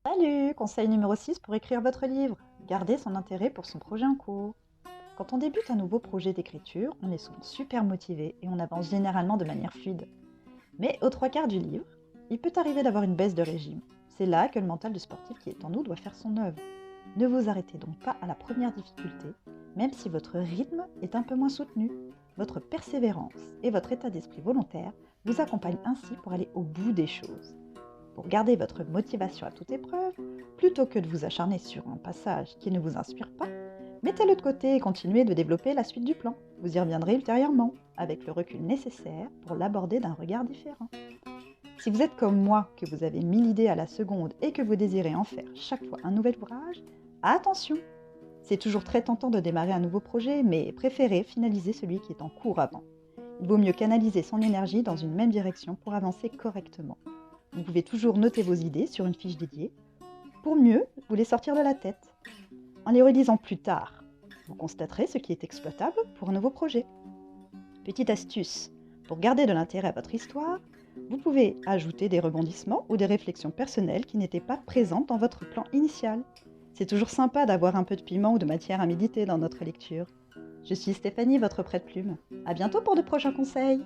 Salut! Conseil numéro 6 pour écrire votre livre. Gardez son intérêt pour son projet en cours. Quand on débute un nouveau projet d'écriture, on est souvent super motivé et on avance généralement de manière fluide. Mais aux trois quarts du livre, il peut arriver d'avoir une baisse de régime. C'est là que le mental de sportif qui est en nous doit faire son œuvre. Ne vous arrêtez donc pas à la première difficulté, même si votre rythme est un peu moins soutenu. Votre persévérance et votre état d'esprit volontaire vous accompagnent ainsi pour aller au bout des choses. Pour garder votre motivation à toute épreuve, plutôt que de vous acharner sur un passage qui ne vous inspire pas, mettez-le de côté et continuez de développer la suite du plan. Vous y reviendrez ultérieurement, avec le recul nécessaire pour l'aborder d'un regard différent. Si vous êtes comme moi, que vous avez 1000 idées à la seconde et que vous désirez en faire chaque fois un nouvel ouvrage, attention! C'est toujours très tentant de démarrer un nouveau projet, mais préférez finaliser celui qui est en cours avant. Il vaut mieux canaliser son énergie dans une même direction pour avancer correctement. Vous pouvez toujours noter vos idées sur une fiche dédiée pour mieux vous les sortir de la tête. En les relisant plus tard, vous constaterez ce qui est exploitable pour un nouveau projet. Petite astuce, pour garder de l'intérêt à votre histoire, vous pouvez ajouter des rebondissements ou des réflexions personnelles qui n'étaient pas présentes dans votre plan initial. C'est toujours sympa d'avoir un peu de piment ou de matière à méditer dans notre lecture. Je suis Stéphanie, votre prête-plume. À bientôt pour de prochains conseils.